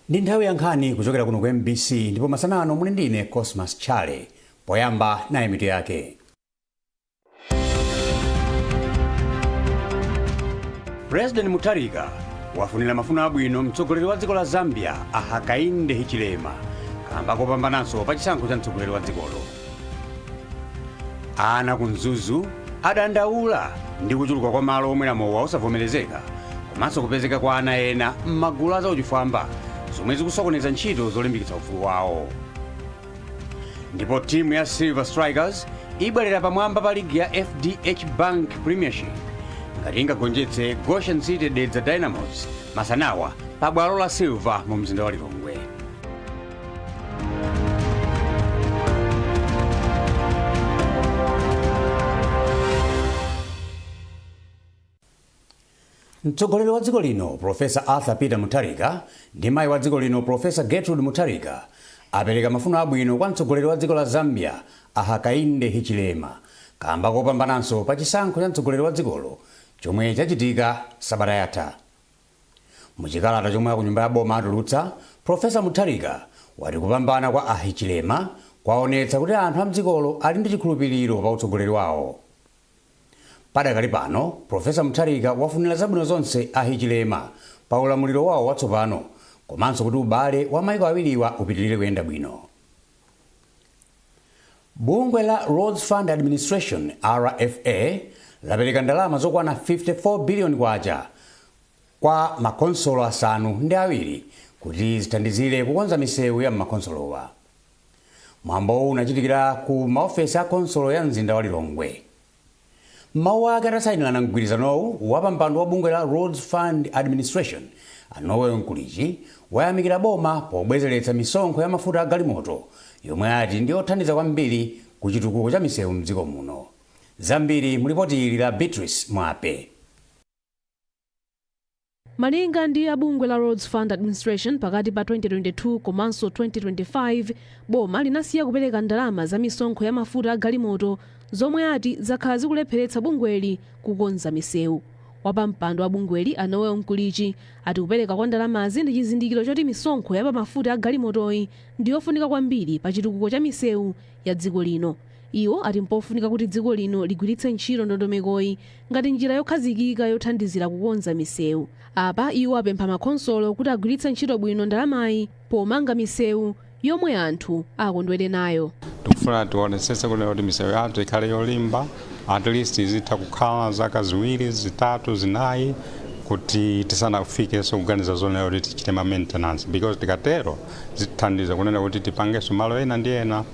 Ndi nthawi ya nkhani kuchokera kuno ku MBC ndipo masanano muli ndine Cosmas Chale. Poyamba nayi mitu yake. President Mutharika wafunira mafuno abwino mtsogoleri wa dziko la Zambia Hakainde Hichilema kamba kopambananso pa chisankho cha mtsogoleri wa dzikolo. Ana kunzuzu adandaula ndi kuchuluka kwa malo omwera mowa osavomerezeka komanso kupezeka kwa ana ena m'magulu a zauchifwamba zomwe zikusokoneza ntchito zolimbikitsa ufulu wawo. Ndipo timu ya Silver Strikers ibwerera pamwamba pa ligi ya FDH Bank Premiership ngati ingagonjetse Goshen City Dedza Dynamos masanawa pa bwalo la Silver mu mzinda wa Lilongwe. Mtsogoleri wa dziko lino Professor Arthur Peter Mutharika ndi mayi wa dziko lino Professor Gertrude Mutharika apereka mafuno abwino kwa mtsogoleri wa dziko la Zambia Hakainde Hichilema kamba kopambananso pa chisankho cha mtsogoleri wa dzikolo chomwe chachitika sabata yatha. Muchikalata chomwe akunyumba ya boma atulutsa, Professor Mutharika wati kupambana kwa Hichilema kwaonetsa kuti anthu a mdzikolo ali ndi chikhulupiriro pa utsogoleri wawo. Padakali pano, Professor Mutharika wafunira zabwino zonse Hichilema pa ulamuliro wawo watsopano komanso kuti ubale wa mayiko awiriwa upitirire kuyenda bwino. Bungwe la Roads Fund Administration RFA lapereka ndalama zokwana 54 billion kwacha kwa makonsolo asanu ndi awiri kuti zithandizire kukonza misewu ya makonsolowa. Mwambo unachitikira ku maofesi a konsolo ya mzinda wa Lilongwe. Mawu ake atasayinirana mgwirizanowu wa pampando wa bungwe la Roads Fund Administration Noel Nkulichi wayamikira boma pobwezeretsa misonkho ya mafuta a galimoto yomwe ati ndi yothandiza kwambiri ku chitukuko cha misewu mdziko muno. Zambiri mulipoti ili la Beatrice Mwape. Malinga ndi abungwe la Roads Fund Administration pakati pa 2022 komanso 2025 boma linasiya kupereka ndalama za misonkho ya mafuta a galimoto zomwe ati zakhala zikulepheretsa bungweli kukonza misewu. Wapampando wa bungweli Noel Nkulichi ati kupereka kwa ndalamazi ndi chizindikiro choti misonkho ya mafuta a galimotoyi ndi yofunika kwambiri pa chitukuko cha misewu ya dziko lino. Iwo ati mpofunika kuti dziko lino ligwiritse ntchito ndondomekoyi ngati njira yokhazikika yothandizira kukonza misewu. Apa iwo apempha makonsolo kuti agwiritse ntchito bwino ndalamayi pomanga misewu yomwe anthu akondwere nayo. Tikufuna tionetsetse kuti misewu yathu ikhale yolimba, at least izitha kukhala zaka ziwiri, zitatu, zinayi kuti tisanafikeso kuganiza zonera kuti tichite maintenance, because tikatero zithandiza kunena kuti tipangeso malo ena ndi ena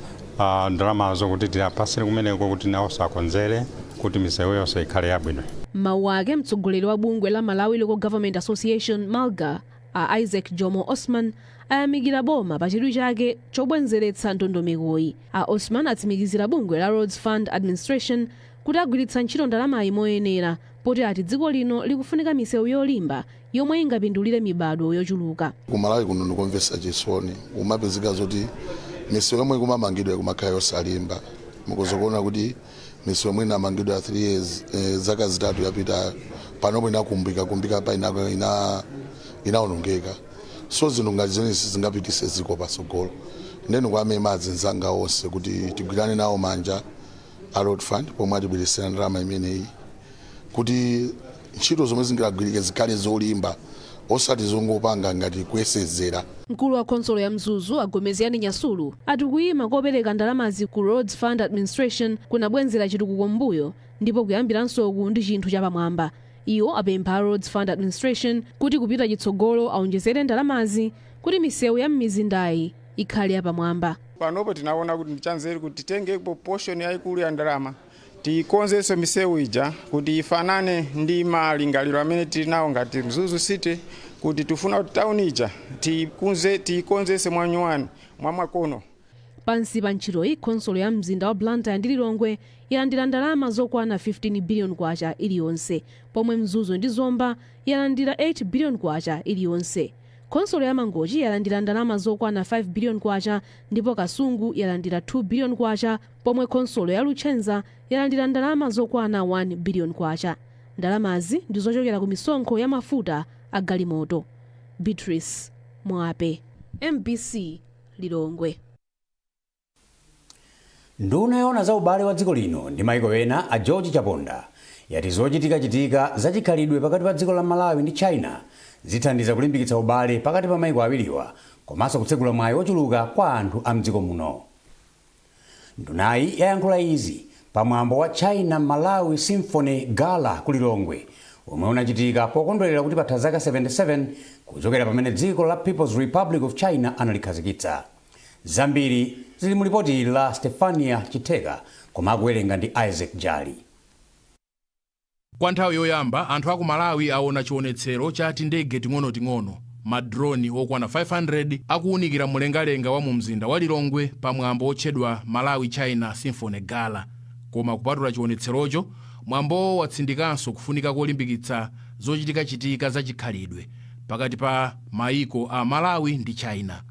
ndalamazo kuti tiyapasire kumeneko kuti nawo sakonzere kuti misewu yonse ikhale yabwino. Mawu ake mtsogoleri wa bungwe la Malawi Local Government Association MALGA Isaac Jomo Osman ayamikira boma pa chidwi chake chobwenzeretsa ndondomekoyi. Osman atsimikizira bungwe la Roads Fund Administration kuti agwiritsa ntchito ndalamayi moyenera poti ati dziko lino likufunika misewu yolimba yomwe ingapindulire mibado yochuluka. Ku Malawi kuno ndikumvetsa chisoni umapezeka zoti misewu yomwe ikumamangidwa kumakhala yosalimba. Mukuzokuona kuti misewu yomwe inamangidwa 3 years zaka zitatu yapita panopo inakumbika pa inaonongeka. So zino ngati zonse zingapitise ziko pasogolo. Ndeno kwame madzi nzanga onse kuti tigwirane nawo manja a Road Fund pomwe atibweresera ndalama imeneyi kuti ntchito zomwe zingagwirike zikhale zolimba osati zongopanga ngati kuyesezera. Mkulu wa konsolo ya Mzuzu Agomeziyani Nyasulu ati kuyima kopereka ndalamazi ku Roads Fund Administration kunabwenzera chitukuko mbuyo ndipo kuyambiranso ku ndi chinthu chapamwamba. Iwo apempha Roads Fund Administration kuti kupita chitsogolo aonjezere ndalamazi kuti misewu ya m'mizindayi ikhale yapamwamba. Panopo tinaona kuti nchanzeri kuti titenge portion yayikulu ya ndalama tikonzenso misewu ija kuti ifanane ndi malingaliro amene tilinawo ngati Mzuzu City kuti tufuna kuti town ija tikonzese mwanyuwani mwamakono. Pansi pa ntchitoyi konsolo ya mzinda wa Blantyre ndi Lilongwe yalandira ndalama zokwana 15 billion kwacha iliyonse, pomwe Mzuzu ndi Zomba yalandira 8 billion kwacha iliyonse. Konsolo ya Mangochi yalandira ndalama zokwana 5 billion kwacha ndipo Kasungu yalandira 2 billion kwacha, pomwe konsolo ya Luchenza yalandira ndalama zokwana 1 billion kwacha. Ndalamazi ndi zochokera ku misonkho ya mafuta a galimoto. Beatrice Mwape, MBC Lilongwe. Nduna yoona za ubale wa dziko lino ndi maiko ena a George Chaponda yati zochitika zachikhalidwe pakati pa dziko la Malawi ndi China zithandiza kulimbikitsa ubale pakati pa maiko awiriwa komanso kutsegula mwayi ochuluka kwa anthu a mdziko muno. Ndunayi yayankhula izi pamwambo wa China Malawi Symphony Gala ku Lilongwe omwe unachitika pokondwerera kuti patha zaka 77 kuchokera pamene dziko la People's Republic of China analikhazikitsa. Zambiri zili mu ripoti la Stefania Chiteka koma akuwerenga ndi Isaac Jali. Kwa nthawi yoyamba anthu aku Malawi aona chionetsero cha tindege ting'onoting'ono madroni okwana 500 akuunikira mlengalenga wa mu mzinda wa Lilongwe pamwambo otchedwa Malawi China Symphony Gala. Koma kupatula chionetserocho, mwambo watsindikanso kufunika kolimbikitsa zochitika zachikhalidwe pakati pa maiko a Malawi ndi China.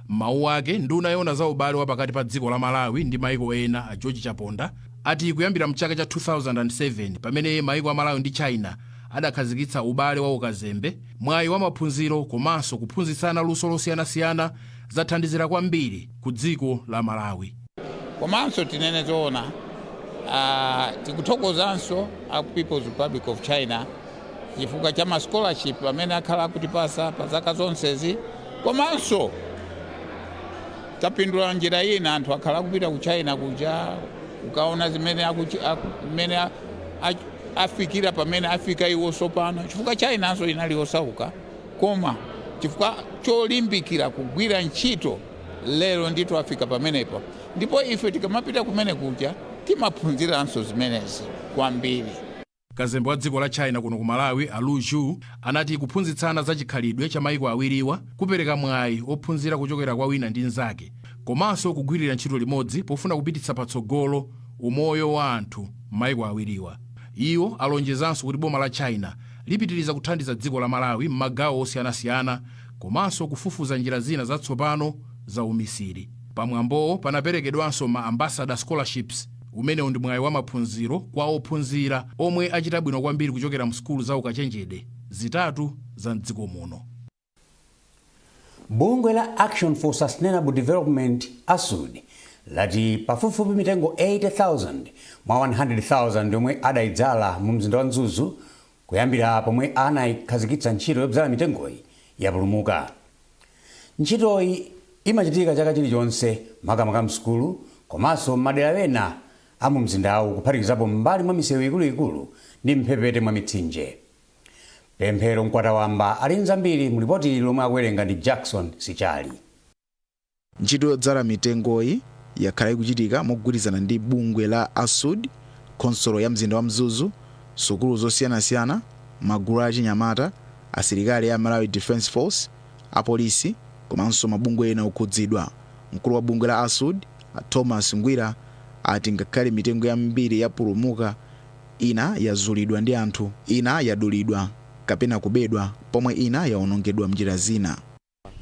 Mawu ake nduna yoona za ubale wa pakati pa dziko la Malawi ndi maiko ena a George Chaponda ati kuyambira mchaka cha 2007 pamene maiko a Malawi ndi China adakhazikitsa ubale wa ukazembe, mwayi wa maphunziro komanso kuphunzitsana luso losiyanasiyana zathandizira kwambiri ku dziko la Malawi. Komanso tinene zoona tikuthokozanso a People's Republic of China chifukwa cha ma scholarship amene akhala kutipasa pa zaka zonsezi. Komanso tapindula njira ina anthu akhala kupita ku China kuja ukaona zimene afikira pamene afika iwo sopano chifukwa China nso inali osauka koma chifukwa cholimbikira kugwira ntchito lero ndito afika pamenepo, ndipo ife tikamapita kumene kuja timaphunziranso zimenezi kwambiri. Kazembe wa dziko la China kuno ku Malawi Lu Zhu anati kuphunzitsana zachikhalidwe cha maiko awiriwa kupereka mwayi ophunzira kuchokera kwa wina ndi nzake komanso kugwirira ntchito limodzi pofuna kupititsa patsogolo umoyo wa anthu maiko awiriwa. Iwo alonjezanso kuti boma la China lipitiriza kuthandiza dziko la Malawi m'magawo osiyanasiyana komanso kufufuza njira zina zatsopano za umisiri. Pamwambowo panaperekedwanso ma ambassador scholarships umene ndi mwayi wa maphunziro kwa ophunzira omwe achita bwino kwambiri kuchokera mu sukulu za ukachenjede zitatu za mdziko muno. Bungwe la Action for Sustainable Development ASUD lati pafupifupi mitengo 80,000 mwa 100,000 omwe adaidzala mu mzinda wa Mzuzu kuyambira pomwe anayikhazikitsa ntchito yobzala mitengoyi yapulumuka. Ntchitoyi imachitika chaka chilichonse makamaka msukulu komanso madera ena a mu mzindawu kuphatikizapo mbali mwa misewu ikuluikulu ndi mphepete mwa mitsinje. Pemphero Mkwatawamba ali nzambiri mu ripoti lomwe akuwerenga ndi Jackson Sichali. Ntchito yodzala mitengoyi yakhala ikuchitika mogwirizana ndi bungwe la ASUD, konsolo ya mzinda wa Mzuzu, sukulu zosiyanasiyana, magulu achinyamata, asilikali a Malawi Defense Force, apolisi komanso mabungwe ena okhudzidwa. Mkulu wa bungwe la ASUD Thomas Ngwira ati ngakhale mitengo yambiri yapulumuka, ina yazulidwa ndi anthu, ina yadulidwa kapena kubedwa, pomwe ina yaonongedwa mnjira zina.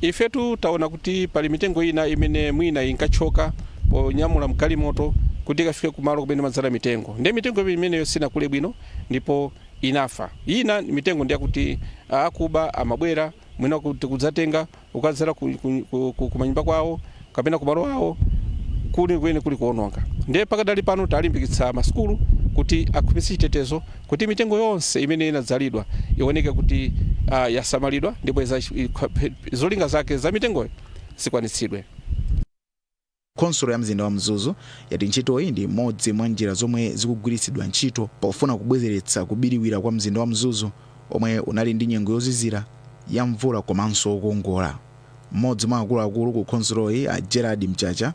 Ifetu taona kuti pali mitengo ina imene mwina inkachoka ponyamula mgalimoto kuti ikafike kumalo kumene madzala mitengo. Ndi mitengo imeneyo sina kule bwino ndipo inafa. Ina mitengo ndi yakuti akuba amabwera mwina kuti kudzatenga ukadzera ku manyumba kwawo kapena kumalo awo kuli kuononga. Ndiye pakadali pano talimbikitsa masukulu kuti akhumitse chitetezo kuti mitengo yonse imene inadzalidwa ioneke kuti yasamalidwa ndipo zolinga zake za mitengoyo zikwanitsidwe. Konsolo ya mzinda wa Mzuzu yati ntchitoyi ndi imodzi mwa njira zomwe zikugwiritsidwa ntchito pofuna kubwezeretsa kubiriwira kwa mzinda wa Mzuzu omwe unali ndi nyengo yozizira ya mvula komanso okongola. Mmodzi mwa akuluakulu ku konsoloyi a Gerard Mchacha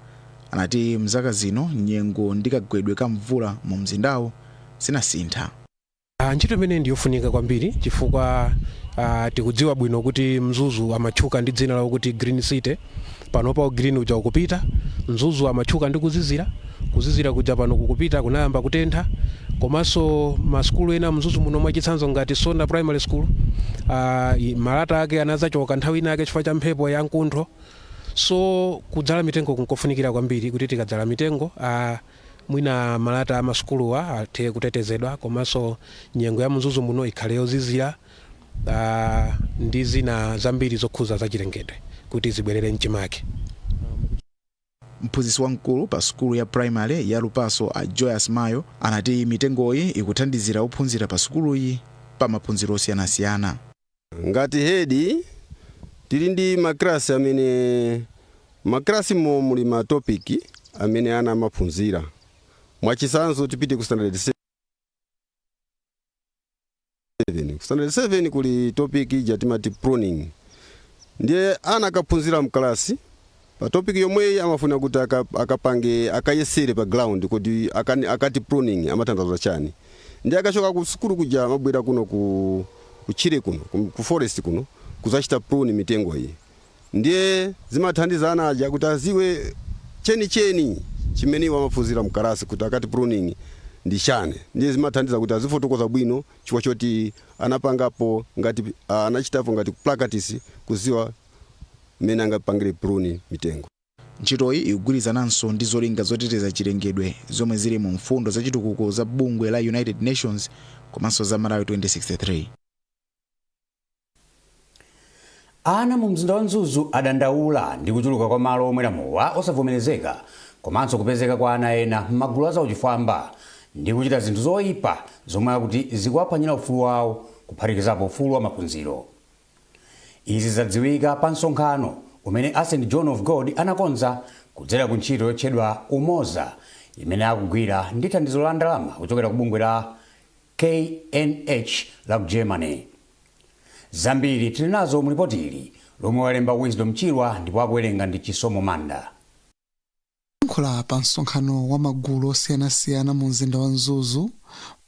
anati mzaka zino nyengo ndi kagwedwe ka mvula mu mzindawo sinasintha. Ntchito imene ndiyofunika kwambiri chifukwa tikudziwa bwino kuti Mzuzu amatchuka ndi dzina lawo kuti Green City. Panopa green uja ukupita, Mzuzu amatchuka ndi kuzizira kuja pano kukupita kunayamba kutentha. Komanso masukulu ena Mzuzu muno mwachitsanzo ngati Sonda Primary School malata ake anazachoka nthawi ina yake chifukwa cha mphepo ya mkuntho. So kudzala mitengo kunkofunikira kwambiri kuti tikadzala mitengo mwina malata amasukuluwa athe kutetezedwa komanso nyengo ya Mzuzu muno ikhale yozizira ndi zina zambiri zokhuza zachilengedwe kuti zibwerere mchimake. Mphunzitsi wamkulu pa sukulu ya primary ya Lupaso a Joyous Mayo anati mitengoyi ikuthandizira ophunzira pa sukuluyi pa maphunziro osiyanasiyana. Ngati hedi tili ndi maklasi amene maklasi muli ma topic amene ana amaphunzira. Mwachisanzo tipite ku standard 7. Standard 7 kuli topic ija timati pruning. Ndiye ana akaphunzira mklasi pa topic yomwe amafuna kuti akapange akayesere pa ground kuti akati pruning amatanthauza chani. Ndiye akachoka ku sukulu kuja mabwera kuno kuchire kuno ku forest kuno kuzachita prune mitengo iyi. Ndiye zimathandiza ana aja kuti aziwe cheni chimene wamaphunzira mkalasi kuti akati pruning ndi chane. Ndiye zimathandiza kuti azifotokoza bwino chifukwa choti anapangapo ngati anachitapo ngati practice kuziwa mene angapangire prune mitengo. Ntchitoyi ikugwirizananso ndi zolinga zoteteza chilengedwe zomwe zili mu mfundo zachitukuko za bungwe la United Nations komanso za Malawi 2063. Ana mu mzinda wa Mzuzu adandaula ndi kuchuluka kwa malo omwera mowa osavomerezeka komanso kupezeka kwa ana ena m'magulu azauchifwamba ndi kuchita zinthu zoyipa zomwe akuti zikuwaphwanyira ufulu wawo kuphatikizapo ufulu wa maphunziro. Izi zadziwika pa msonkhano umene a St. John of God anakonza kudzera ku ntchito yotchedwa Umoza imene akugwira ndi thandizo la ndalama kuchokera ku bungwe la KNH la ku Germany. Zambiri tili nazo mu ripoti ili lomwe walemba Wisdom Chirwa ndipo akuwerenga ndi Chisomo Manda. Nkhola pa msonkhano wa magulu osiyanasiyana mu mzinda wa Mzuzu,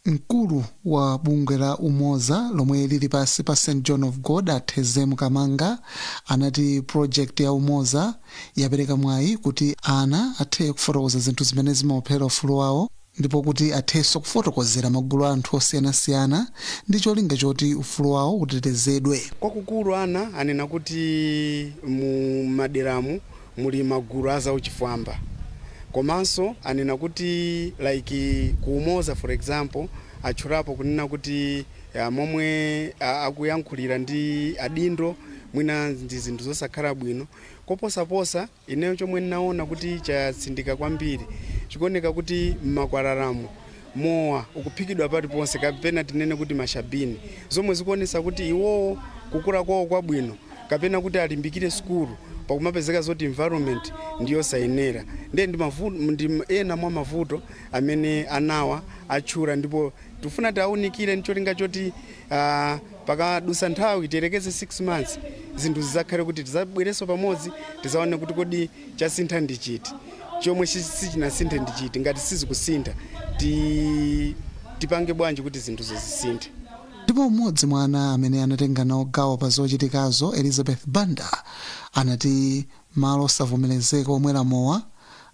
mkulu wa bungwe la Umoza lomwe lili pasi pa St. John of God Athezemu Kamanga anati project ya Umoza yapereka mwayi kuti ana athe kufotokoza zinthu zimene zimaophera ufulu wawo ndipo kuti athenso kufotokozera magulu anthu osiyanasiyana ndi cholinga choti ufulu wawo utetezedwe. Kwakukulu ana anena kuti mu maderamu muli magulu azauchifwamba. Komanso anena kuti like kuumoza for example achurapo kunena kuti momwe akuyankhulira ndi adindo mwina ndi zinthu zosakhala bwino koposaposa ineyo chomwe naona kuti chatsindika kwambiri chikuoneka kuti m'makwararamu mowa ukuphikidwa paliponse kapena tinene kuti mashabini zomwe zikuonesa kuti iwo kukula kwawo kwabwino kapena kuti alimbikire skulu pakumapezeka zoti environment ndiyo sayenera ndi ena mwa mavuto amene anawa achura ndipo tufuna taunikire ncholinga choti pakadusa nthawi tiyerekeze 6 months zinthu zizakhale kuti tizabwereso pamodzi tizaone kuti kodi chasintha ndi chiti chomwe sichinasinthe ndi chiti ngati sizikusintha tipange bwanji kuti zinthu zisinthe. Ndipo mmodzi mwa ana amene anatenga nawo gawo pa zochitikazo Elizabeth Banda anati malo osavomerezeka omwera mowa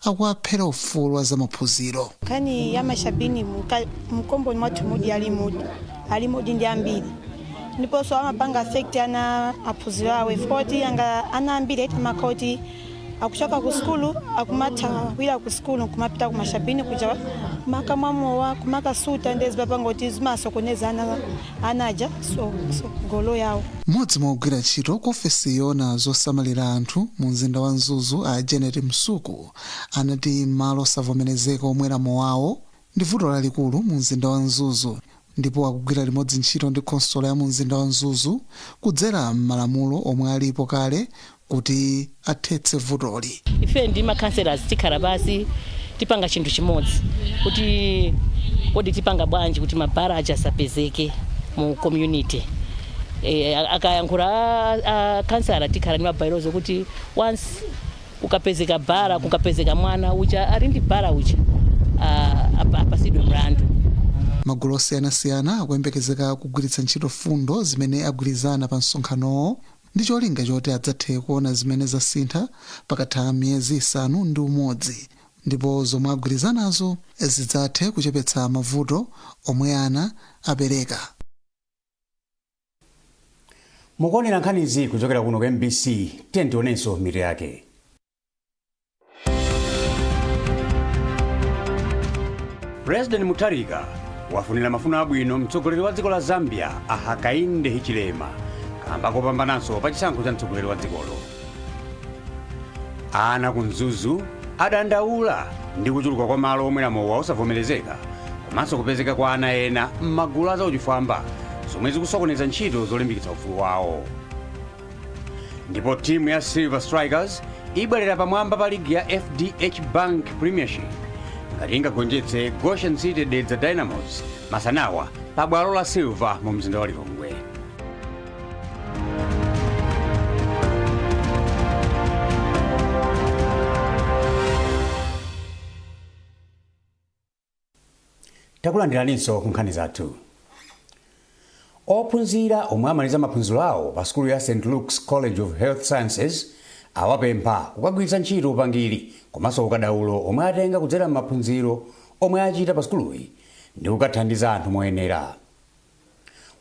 akuwaphera ufulu wa zamaphunziro. Kani ya mashabini mkombo mwatu mudi alimudi ndi ambiri ndipo so amapanga affect ana aphunziro awe foti anga ana ambiri eti makoti akuchoka ku skulu akumata wira ku skulu kumapita ku mashabini kuja makamwamowa kumakasuta ndezi papangoti zimasokoneza anaja so golo yawo. Mmodzi mwa ogwira ntchito ku ofesi yona zosamalira anthu mu mzinda wa Mzuzu a Janet Msuku anati malo osavomerezeka omwera mowawo ndi vuto lalikulu mu mzinda wa Mzuzu ndipo akugwira limodzi ntchito ndi konsolo ya mu mzinda wa Mzuzu kudzera m'malamulo omwe alipo kale kuti athetse vutoli. Ife ndi ma-councillors tikhala basi tipanga chinthu chimodzi kuti kodi tipanga bwanji kuti mabara asapezeke mu community. Akayankhula councillor tikhala ndi mabailozo kuti once ukapezeka bara kukapezeka mwana uja ali ndi bara uja apasidwe mlandu. Magulu osiyanasiyana akuyembekezeka kugwiritsa ntchito fundo zimene agwirizana pa msonkhanowo ndi cholinga choti adzathe kuona zimene zasintha pakatha miyezi 5 ndi umodzi ndipo zomwe agwirizanazo zidzathe kuchepetsa mavuto omwe ana apereka. Mukuonera nkhanizi kuchokera kuno ku MBC tionenso mitu yake. President Mutharika wafunira mafuno abwino mtsogoleri wa dziko la Zambia Hakainde Hichilema kamba kopambananso pa chisankho cha mtsogoleri wa dzikolo. Ana kunzuzu adandaula ndi kuchuluka kwa malo omwe mowa osavomerezeka komanso kupezeka kwa ana ena m'magulu a zauchifwamba zomwe zikusokoneza ntchito zolimbikitsa ufulu wawo. Ndipo timu ya Silver Strikers ibwerera pamwamba pa ligi ya FDH Bank Premiership ngati ingagonjetse Goshen City Dedza Dynamos masanawa pa bwalo la Silver mu mzinda wa Lilongwe. Takulandiraninso kunkhani zathu. Ophunzira omwe amaliza maphunziro awo pa skulu ya St. Luke's College of Health Sciences awapempha kukagwiritsa ntchito upangiri komanso ukadaulo omwe atenga kudzera m'maphunziro omwe achita pa skuluyi ndi kukathandiza anthu moyenera.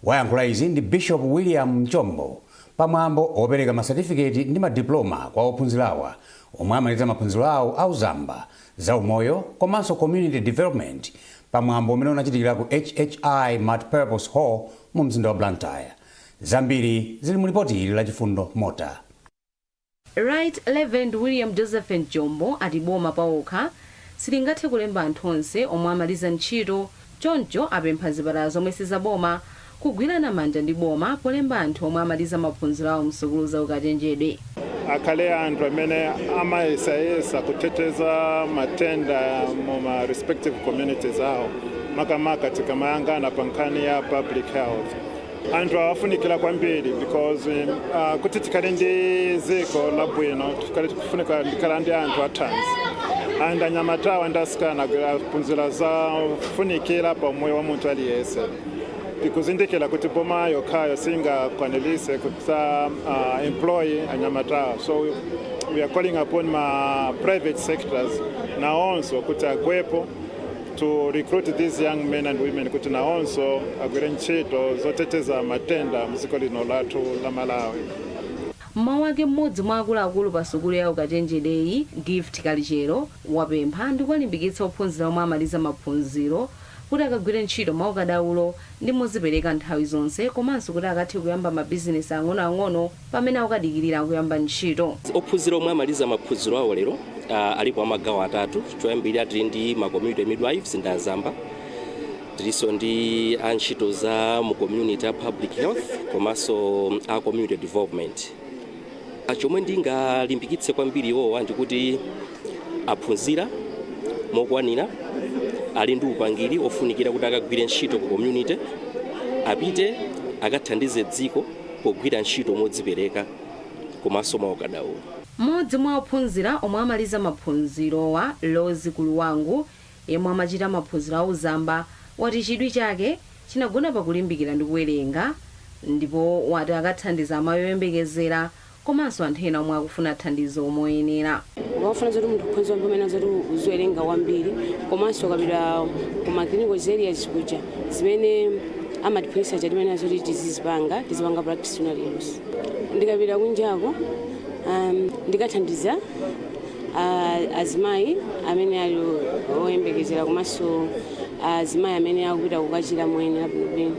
Wayankhula izi ndi Bishop William Mchombo pamwambo opereka masatifiketi ndi madiploma kwa ophunzirawa omwe amaliza maphunziro awo auzamba za umoyo komanso community development pamwambo umene unachitikira ku HHI Multipurpose Hall mu mzinda wa Blantyre. Zambiri zili mu ripoti ili la Chifundo Mota. Right Reverend William Joseph Njombo ati boma pawokha silingathe kulemba anthu onse omwe amaliza ntchito, choncho apempha zipatala zomwe sizaboma kugwirana manja ndi boma polemba anthu omwe amaliza maphunziro awo msukulu za ukachenjede. Akhale anthu amene amayesayesa kuteteza matenda mu ma respective communities awo makamaka tikamayangana pa nkhani ya public health. Anthu awafunikira kwambiri because kuti tikhale ndi ziko labwino tifunika ndikhala ndi anthu athanzi and anyamatawa ndi asikana aphunzira za kufunikira pa moyo wa munthu aliyese tikuzindikira kuti boma yokhayo singakwanilise kuti employ anyamatawa. So we are calling upon my private sectors now also kuti agwepo to recruit these young men and women kuti na also agwire ntchito zoteteza matenda mdziko lino lathu la Malawi. Mmawu ake mmodzi mwa akuluakulu pa sukulu ya ukachenjedeyi Gift Kalichero wapempha ndi kuwalimbikitsa ophunzira omwe amaliza maphunziro kuti akagwire ntchito mwaukadaulo ndi mozipereka nthawi zonse komanso kuti akathe kuyamba mabizinesi ang'onoang'ono pamene akadikirira kuyamba ntchito. Ophunzira omwe amaliza maphunziro awo lero alipo amagawo atatu. Choyambirira tili ndi ma community midwives ndi azamba, tilinso ndi antchito za mu community ya public health komanso a community development. Chomwe ndingalimbikitse kwambiri iwowa ndikuti aphunzira mokwanira ali ndi upangiri ofunikira kuti akagwire ntchito ku community, apite akathandize dziko pogwira ntchito modzipereka komanso mwaukadaulo. Mmodzi mwa ophunzira omwe amaliza maphunzirowa Lozi Kuluwangu yemwe amachita maphunziro auzamba wati chidwi chake chinagona pakulimbikira ndi kuwerenga ndipo wati akathandiza amayi oyembekezera komanso anthu ena omwe akufuna thandizo moyenera. Wafuna zoti munthu kuphunzira pamene zoti uziwerenga kwambiri komanso ukapita ku clinical areas kuja zimene amatiphunzitsa chatimene zoti tizipanga practitioner use. Ndikapita kunjako ndikathandiza azimayi amene ali oyembekezera komanso azimayi amene akupita kukachira moyenera bwinobwino.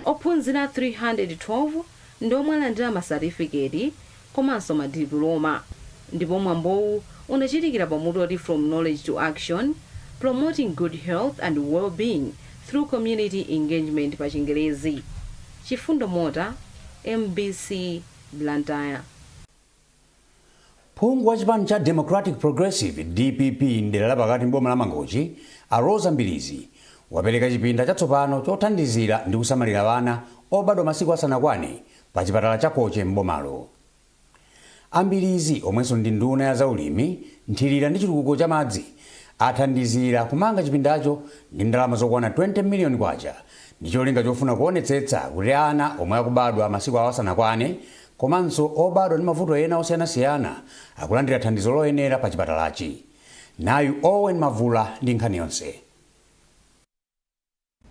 Ophunzira 312 ndi omwe alandira masatifiketi komanso madiploma ndipo mwambowu unachitikira pamutu oti from knowledge to action promoting good health and well-being through community engagement pa Chingerezi. Chifundo Mota, MBC Blantyre. Phungu wa chipani cha Democratic Progressive DPP ndela pakati mboma la Mangochi Rosa Mbilizi wapereka chipinda chatsopano chothandizira ndi kusamalira vana obadwa masiku asanakwane pa chipatala cha Koche mbomalo. Ambilizi omwenso ndi nduna ya zaulimi, nthirira ndi chitukuko cha madzi athandizira kumanga chipindacho ndi ndalama zokwana 20 million kwacha ndi cholinga chofuna kuonetsetsa kuti ana omwe akubadwa masiku asanakwane komanso obadwa ndi mavuto ena osiyanasiyana akulandira thandizo loyenera pa chipatalachi. Nayu Owen Mavula ndi nkhani yonse.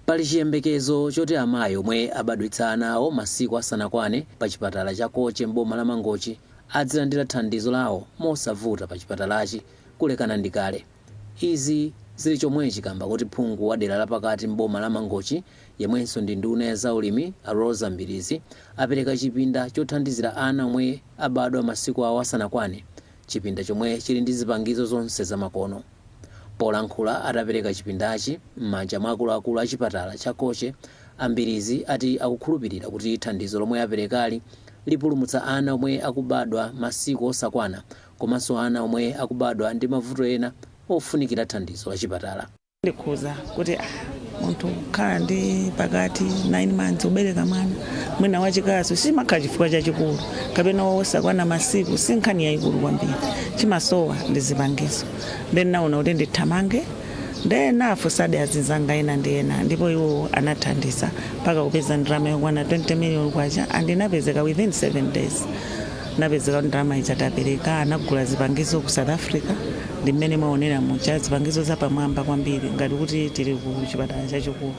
Pali chiyembekezo choti amayi omwe abadwitsa ana awo masiku asanakwane pa chipatala cha Koche mboma la Mangochi adzilandira thandizo lawo mosavuta pa chipatalachi kulekana ndi kale. Izi zili chomwe chikamba kuti phungu wa dera lapakati mboma la Mangochi yemwenso ndi nduna ya zaulimi a Rosa Mbilizi apereka chipinda chothandizira ana omwe abadwa masiku awo asanakwane, chipinda chomwe chili ndi zipangizo zonse zamakono. Polankhula atapereka chipindachi m'manja mwa akuluakulu a chipatala cha Koche, Mbilizi ati akukhulupirira kuti thandizo lomwe aperekali lipulumutsa ana omwe akubadwa masiku osakwana komanso ana omwe akubadwa ndi mavuto ena ofunikira thandizo la chipatala. Ndikhuza kuti munthu kukhala ndi pakati 9 months ubereka mwana mwina wachikazi simakhala chifukwa chachikulu kapena osakwana masiku si nkhani yayikulu kwambiri, chimasowa ndi zipangizo. Ndinaona kuti ndithamange ndenafu sade azinzanga ena ndi ena, ndipo iwo anathandiza mpaka kupeza ndalama yokwana 20 million kwacha, andinapezeka within 7 days. Napezeka ndalama ichatapereka, anagula zipangizo ku South Africa, ndi mmene mwaonera mucha zipangizo zapamwamba kwambiri ngati kuti tili ku chipatala chachikulu,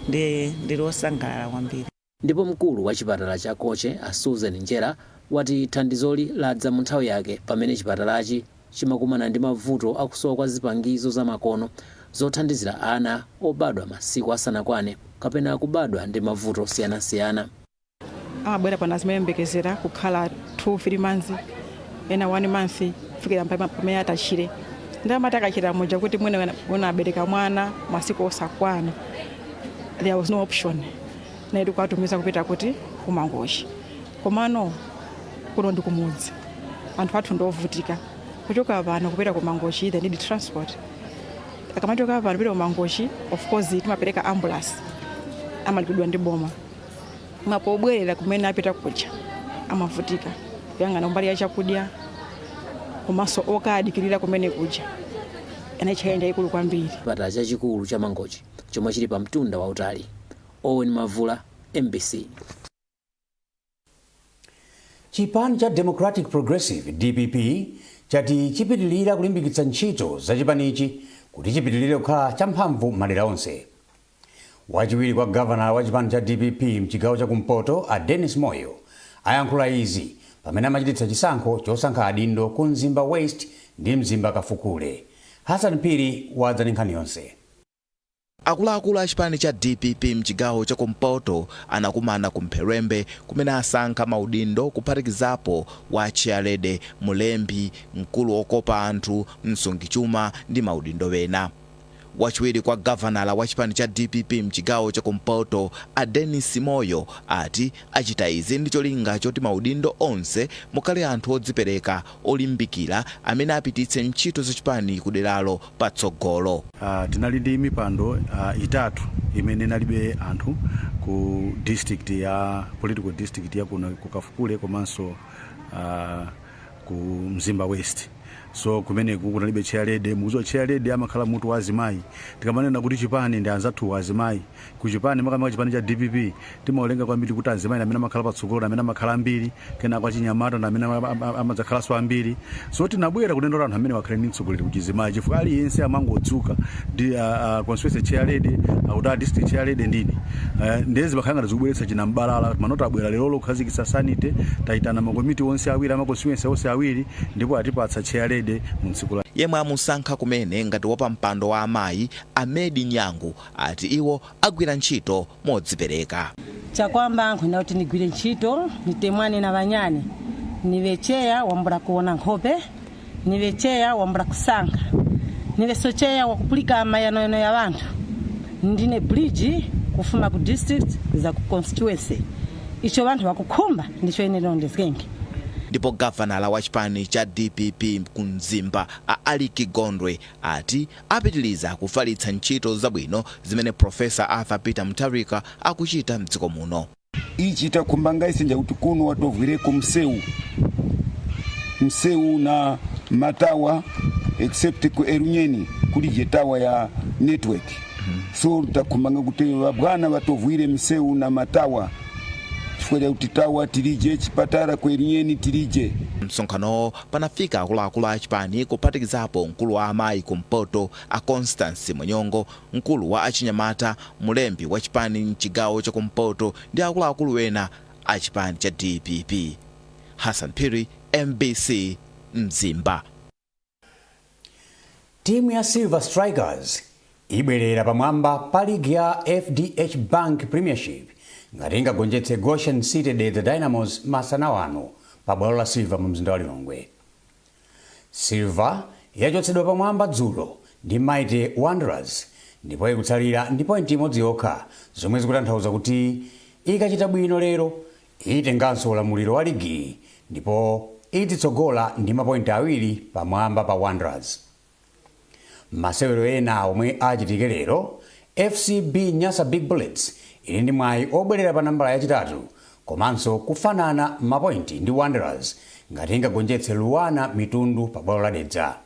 ndili osangalala kwambiri. Ndipo mkulu wa chipatala cha Koche a Susan Njera wati thandizoli ladza mu nthawi yake pamene chipatalachi chimakumana ndi mavuto akusowa kwa zipangizo zamakono zothandizira ana obadwa masiku asanakwane kapena kubadwa ndi mavuto osiyanasiyana. Amabwera pano azimembekezera kukhala 2-3 months ena 1 month kufikira pamene atachire. Ndamati akachira moja kuti mwina abereka mwana masiku osakwana, there was no option naidi kwatumiza kupita kuti kumangochi komano kuno ndi kumudzi anthu athu ndovutika kuchoka pano kupita kumangochi, they need transport. Akamachoka pano kupita kumangochi, of course timapereka ambulance amalipidwa ndi boma. Mapobwerera kumene apita kucha amavutika kuyang'ana mbali ya chakudya komanso okadikirira kumene kuja ena chayenda ikulu kwambiri. Chipatala chachikulu cha Mangochi chomwe chili pa mtunda wautali. Owen Mavula, MBC. Chipani cha Democratic Progressive DPP chati chipitilira kulimbikitsa ntchito za chipanichi kuti chipitilire kukhala champhamvu madera onse. Wachiwiri kwa governor wa chipani cha DPP mchigawo cha Kumpoto a Dennis Moyo ayankhula izi pamene amachititsa chisankho chosankha adindo ku Mzimba West ndi Mzimba Kafukule. Hassan Piri wadza ndi nkhani yonse. Akuluakulu a chipani cha DPP mchigawo cha Kumpoto anakumana ku Mpherembe kumene asankha maudindo kuphatikizapo wa Chialede, Mulembi, mkulu okopa anthu, msungichuma ndi maudindo wena. Wachiwiri kwa governor wa chipani cha DPP mchigawo cha Kumpoto a Dennis Moyo ati achita izi ndi cholinga choti maudindo onse mukhale anthu odzipereka olimbikira amene apititse ntchito za chipani kuderalo patsogolo. Tinali ndi mipando itatu imene inalibe anthu ku district ya political district ya kuno ku Kafukule komanso ku Mzimba West. So kumene kunalibe Chialede, muzo Chialede amakhala mutu wa azimayi. Tikamanena kuti chipani ndi anzathu wa azimayi. Ku chipani makamaka chipani cha DPP timaolenga kwambiri kuti azimayi amene amakhala patsogolo amene amakhala ambiri, kena kwa chinyamata amene amadzakhala so ambiri. So tinabwera kunendola anthu amene wakhala ndi mtsogoleri ku chizimayi chifukwa aliyense amangodzuka ndi constituency Chialede auta district Chialede ndini. Ndezi bakhala ngati zikubweretsa chinambalala manota abwera lero kukhazikitsa sanite taitana makomiti onse awiri ama constituency onse awiri ndipo atipatsa Chialede munsikula. Yemwe amusankha kumene ngati wopa mpando wa amayi Amedi Nyangu ati iwo agwira ntchito modzipereka. Chakwamba nkhunda kuti ndigwire ntchito nitemwane na banyani nivecheya wambura kuona nkhope nivecheya wambura kusankha nivesocheya wakupulika amayanoyano ya bantu ndine bridge kufuma ku district za ku constituency icho bantu bakukhumba ndicho ine ndezgengi. Ndipo governor wa chipani cha DPP ku Mzimba Ali Kigondwe ati apitiliza kufalitsa ntchito zabwino zimene Professor Arthur Peter Mutharika akuchita mdziko muno. Ichi takumbanga isenja kuti kuno watovwireko msewu na matawa except ku Erunyeni kuli jetawa ya network. So takumbanga kuti wabwana watovwire msewu na matawa chifukwa kuti tawa tilije chipatala ku Erunyeni tilije. Msonkhano panafika akuluakulu a chipani kuphatikizapo mkulu wa amayi Kumpoto a Constance Munyongo, mkulu wa achinyamata Mulembi wa chipani mchigawo cha Kumpoto ndi akuluakulu wena a chipani cha DPP. Hassan Piri, MBC, Mzimba. Timu ya Silver Strikers ibwerera pamwamba pa ligi ya FDH Bank Premiership ngati ingagonjetse Goshen City the Dynamos masana wano pa bwalo la Silver mu mzinda wa Lilongwe. Silver yachotsedwa pamwamba dzulo ndi Mighty Wanderers ndipo ikutsalira ndi point imodzi yokha, zomwe zikutanthauza kuti ikachita bwino lero itenganso ulamuliro wa ligi ndipo ititsogola ndi mapointi awiri pamwamba pa Wanderers. Masewero ena omwe achitike lero, FCB Nyasa Big Bullets ili ndi mwayi obwerera pa nambala yachitatu komanso kufanana mapointi ndi Wanderers ngati ingagonjetse Luwana Mitundu pa bwalo la Dedza.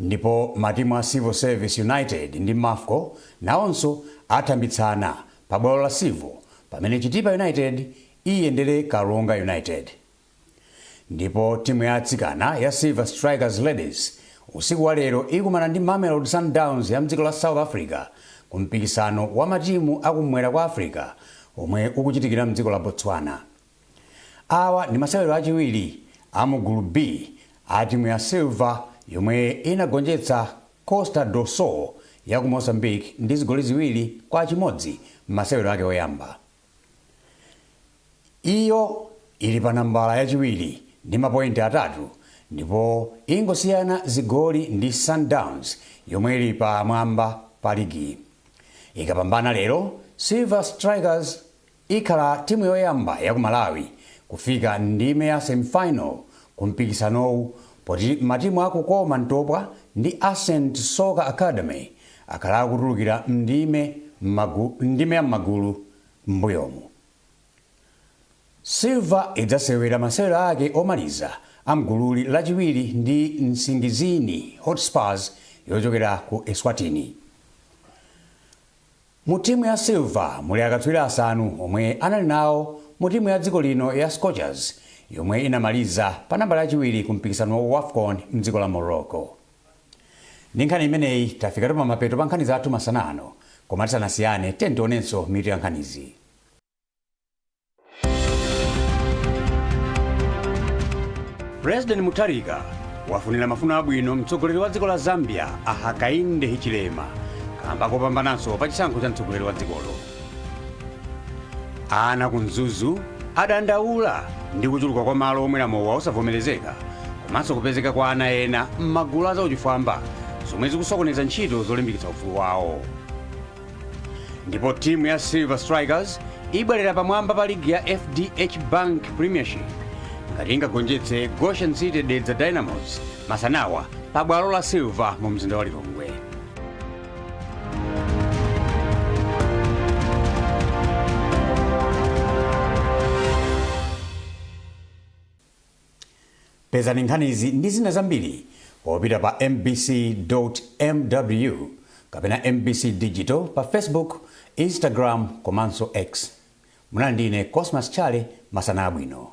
Ndipo matimu a Civil Service United ndi Mafco nawonso athambitsana pa bwalo la Civil pamene Chitipa United iyendere Kalonga United. Ndipo timu ya atsikana ya Silver Strikers Ladies usiku wa lero ikumana ndi Mamelodi Sundowns ya mdziko la South Africa ku mpikisano wa matimu akumwera kwa Africa omwe ukuchitikira mdziko la Botswana. Awa ndi masewero achiwiri a mu group B a timu ya Silver yomwe inagonjetsa Costa do Sol ya ku Mozambique ndi zigoli ziwiri kwa chimodzi masewero ake oyamba. Iyo ili pa nambala yachiwiri ndi mapointi atatu ndipo ingosiyana zigoli ndi Sundowns yomwe ili pa mwamba pa ligi. Ikapambana lero, Silver Strikers ikhala timu yoyamba ya ku Malawi kufika ndime ya semifinal ku mpikisanowu, poti matimu akukoma Ntopwa ndi Ascent Soccer Academy akhala akutulukira ndime ya magulu mbuyomu. Silver idzasewera masewero ake omaliza amgululi lachiwiri ndi Nsingizini Hotspurs yochokera ku Eswatini. Mu timu ya Silver muli akatswiri asanu omwe anali nawo mu timu ya dziko lino ya Scorchers yomwe inamaliza pa nambala yachiwiri ku mpikisano wa AFCON mdziko la Morocco. Ndi nkhani imeneyi tafika pa mapeto pa nkhani zathu masana ano, koma tisanasiyane tionenso mitu ya nkhanizi. President Mutharika wafunira mafuno abwino mtsogoleri wa dziko la Zambia Hakainde Hichilema kamba kopambananso pa chisankho cha mtsogoleri wa dzikolo. Ana ku Mzuzu adandaula ndi kuchuluka kwa malo omwera mowa osavomerezeka komanso kupezeka kwa ana ena m'magulu azauchifwamba zomwe zikusokoneza ntchito zolimbikitsa ufulu wawo. Ndipo timu ya Silver Strikers ibwerera pamwamba pa ligi ya FDH Bank Premiership ngati ingagonjetse Goshen City the Dynamos masanawa pa bwalo la Silver mu mzinda wa Lilongwe. Pezani nkhanizi ndi zina zambiri popita pa mbc.mw kapena MBC Digital pa Facebook, Instagram komanso X. Munali ndine Cosmas Chale, masana abwino.